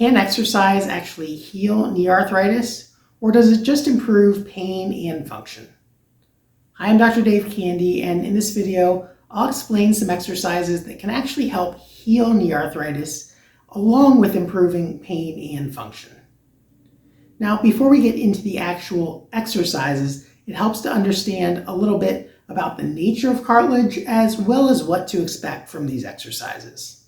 Can exercise actually heal knee arthritis, or does it just improve pain and function? Hi, I'm Dr. Dave Candy, and in this video, I'll explain some exercises that can actually help heal knee arthritis, along with improving pain and function. Now, before we get into the actual exercises, it helps to understand a little bit about the nature of cartilage, as well as what to expect from these exercises.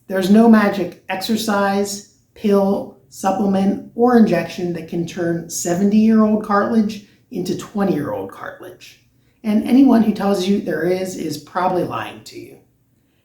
There's no magic exercise, pill, supplement, or injection that can turn 70-year-old cartilage into 20-year-old cartilage. And anyone who tells you there is probably lying to you.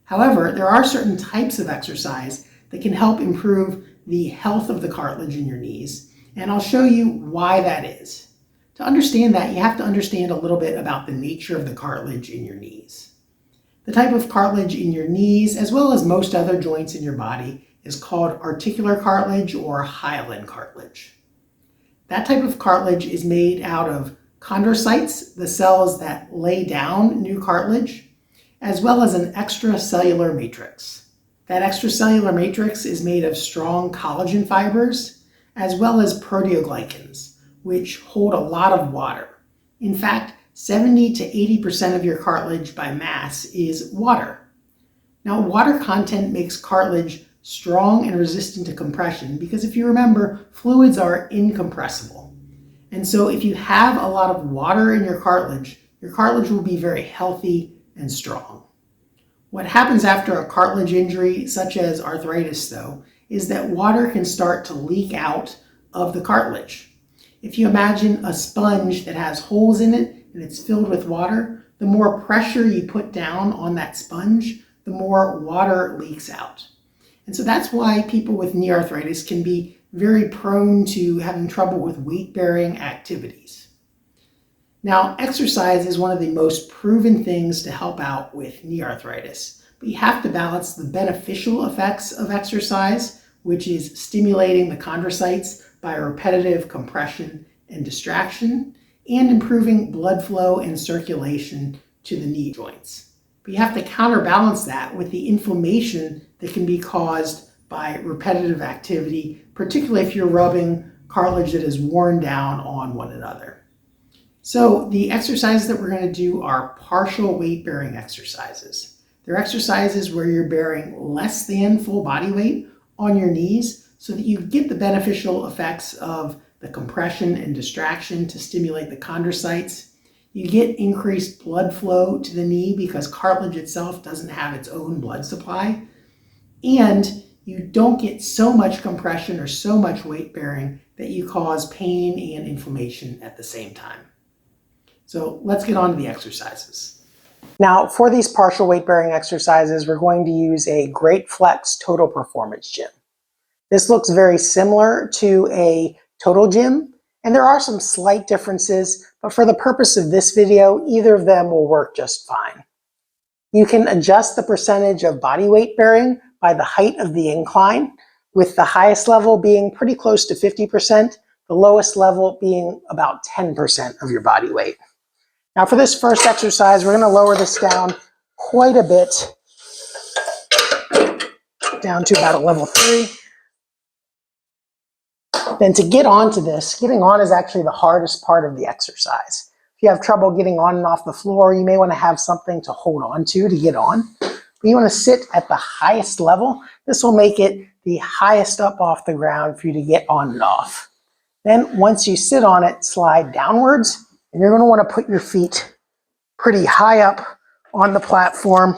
However, there are certain types of exercise that can help improve the health of the cartilage in your knees, and I'll show you why that is. To understand that, you have to understand a little bit about the nature of the cartilage in your knees. The type of cartilage in your knees, as well as most other joints in your body, is called articular cartilage or hyaline cartilage. That type of cartilage is made out of chondrocytes, the cells that lay down new cartilage, as well as an extracellular matrix. That extracellular matrix is made of strong collagen fibers, as well as proteoglycans, which hold a lot of water. In fact, 70 to 80% of your cartilage by mass is water. Now, water content makes cartilage strong and resistant to compression because, if you remember, fluids are incompressible. And so if you have a lot of water in your cartilage will be very healthy and strong. What happens after a cartilage injury, such as arthritis, though, is that water can start to leak out of the cartilage. If you imagine a sponge that has holes in it and it's filled with water, the more pressure you put down on that sponge, the more water leaks out. And so that's why people with knee arthritis can be very prone to having trouble with weight-bearing activities. Now, exercise is one of the most proven things to help out with knee arthritis, but you have to balance the beneficial effects of exercise, which is stimulating the chondrocytes by repetitive compression and distraction, and improving blood flow and circulation to the knee joints. But you have to counterbalance that with the inflammation that can be caused by repetitive activity, particularly if you're rubbing cartilage that is worn down on one another. So the exercises that we're going to do are partial weight-bearing exercises. They're exercises where you're bearing less than full body weight on your knees so that you get the beneficial effects of the compression and distraction to stimulate the chondrocytes. You get increased blood flow to the knee because cartilage itself doesn't have its own blood supply. And you don't get so much compression or so much weight bearing that you cause pain and inflammation at the same time. So let's get on to the exercises. Now, for these partial weight bearing exercises, we're going to use a Great Flex Total Performance Gym. This looks very similar to a total gym, and there are some slight differences, but for the purpose of this video, either of them will work just fine. You can adjust the percentage of body weight bearing by the height of the incline, with the highest level being pretty close to 50%, the lowest level being about 10% of your body weight. Now, for this first exercise, we're going to lower this down quite a bit, down to about a level 3. Then to get onto this, getting on is actually the hardest part of the exercise. If you have trouble getting on and off the floor, you may want to have something to hold on to get on. But you want to sit at the highest level. This will make it the highest up off the ground for you to get on and off. Then once you sit on it, slide downwards, and you're going to want to put your feet pretty high up on the platform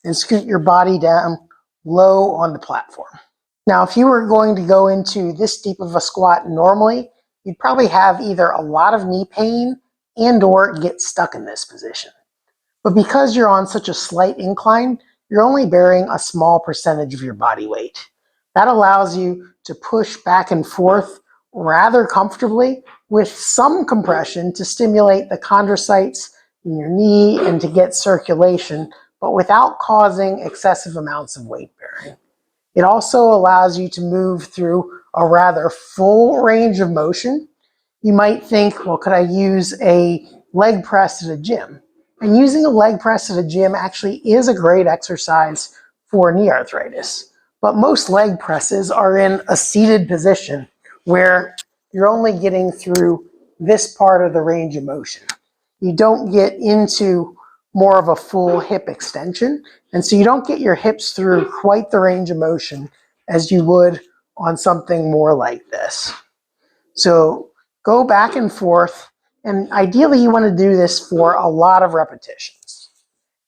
and scoot your body down low on the platform. Now, if you were going to go into this deep of a squat normally, you'd probably have either a lot of knee pain and or get stuck in this position. But because you're on such a slight incline, you're only bearing a small percentage of your body weight. That allows you to push back and forth rather comfortably with some compression to stimulate the chondrocytes in your knee and to get circulation, but without causing excessive amounts of weight bearing. It also allows you to move through a rather full range of motion. You might think, well, could I use a leg press at a gym? And using a leg press at a gym actually is a great exercise for knee arthritis. But most leg presses are in a seated position where you're only getting through this part of the range of motion. You don't get into more of a full hip extension, and so you don't get your hips through quite the range of motion as you would on something more like this. So go back and forth, and ideally you want to do this for a lot of repetitions.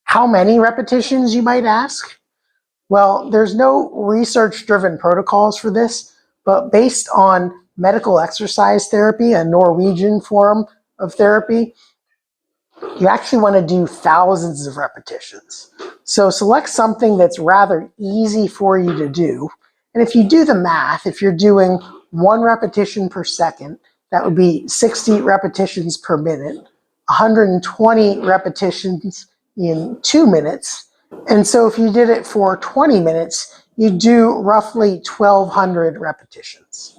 How many repetitions, you might ask? Well, there's no research-driven protocols for this, but based on medical exercise therapy, a Norwegian form of therapy, you actually want to do thousands of repetitions. So select something that's rather easy for you to do. And if you do the math, if you're doing 1 repetition per second, that would be 60 repetitions per minute, 120 repetitions in 2 minutes. And so if you did it for 20 minutes, you do roughly 1,200 repetitions.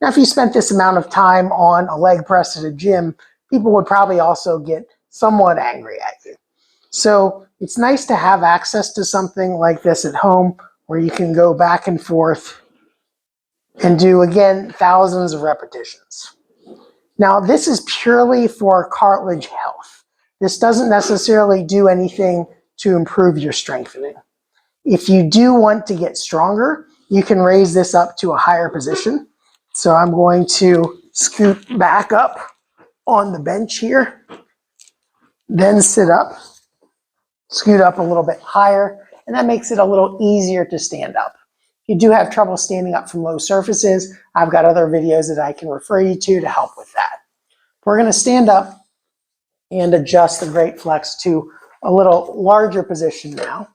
Now, if you spent this amount of time on a leg press at a gym, people would probably also get somewhat angry at you. So it's nice to have access to something like this at home where you can go back and forth and do, again, thousands of repetitions. Now, this is purely for cartilage health. This doesn't necessarily do anything to improve your strengthening. If you do want to get stronger, you can raise this up to a higher position. So I'm going to scoot back up on the bench here, then sit up, scoot up a little bit higher, and that makes it a little easier to stand up. If you do have trouble standing up from low surfaces, I've got other videos that I can refer you to help with that. We're going to stand up and adjust the great flex to a little larger position now.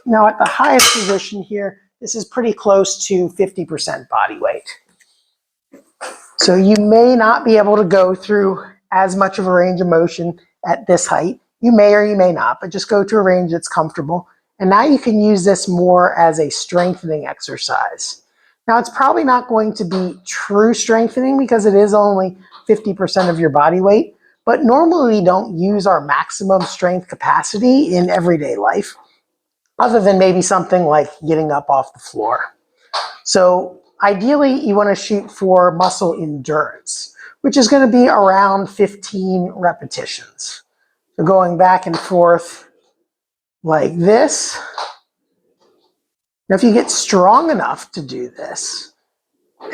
Now at the highest position here, this is pretty close to 50% body weight. So you may not be able to go through as much of a range of motion at this height. You may or you may not, but just go to a range that's comfortable. And now you can use this more as a strengthening exercise. Now it's probably not going to be true strengthening because it is only 50% of your body weight, but normally we don't use our maximum strength capacity in everyday life, other than maybe something like getting up off the floor. So ideally, you want to shoot for muscle endurance, which is going to be around 15 repetitions. So going back and forth like this. Now, if you get strong enough to do this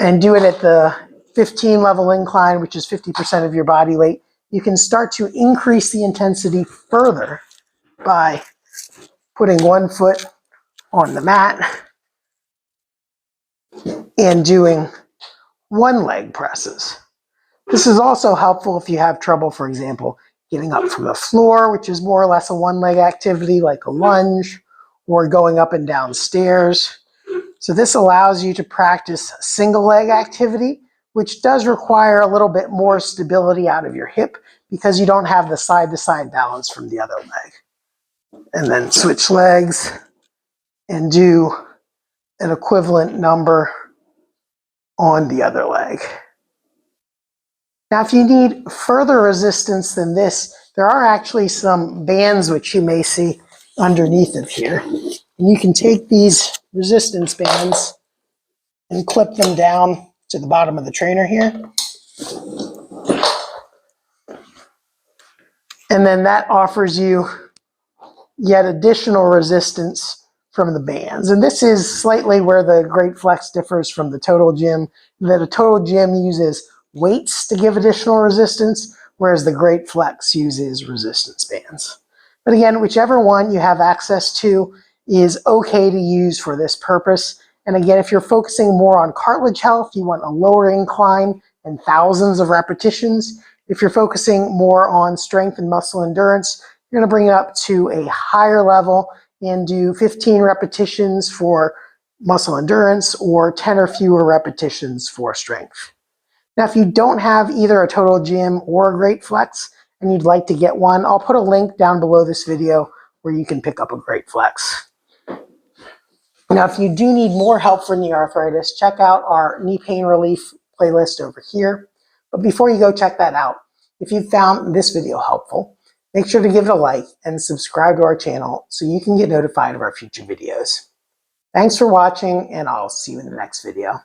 and do it at the 15 level incline, which is 50% of your body weight, you can start to increase the intensity further by putting one foot on the mat and doing one leg presses. This is also helpful if you have trouble, for example, getting up from the floor, which is more or less a one leg activity like a lunge, or going up and down stairs. So this allows you to practice single leg activity, which does require a little bit more stability out of your hip because you don't have the side to side balance from the other leg. And then switch legs and do an equivalent number on the other leg. Now, if you need further resistance than this, there are actually some bands which you may see underneath of here. And you can take these resistance bands and clip them down to the bottom of the trainer here. And then that offers you yet additional resistance from the bands. And this is slightly where the Great Flex differs from the Total Gym, that a Total Gym uses weights to give additional resistance, whereas the Great Flex uses resistance bands. But again, whichever one you have access to is okay to use for this purpose. And again, if you're focusing more on cartilage health, you want a lower incline and thousands of repetitions. If you're focusing more on strength and muscle endurance, you're going to bring it up to a higher level and do 15 repetitions for muscle endurance or 10 or fewer repetitions for strength. Now, if you don't have either a Total Gym or a Great Flex and you'd like to get one, I'll put a link down below this video where you can pick up a Great Flex. Now, if you do need more help for knee arthritis, check out our knee pain relief playlist over here. But before you go check that out, if you found this video helpful, Make sure to give it a like and subscribe to our channel so you can get notified of our future videos. Thanks for watching, and I'll see you in the next video.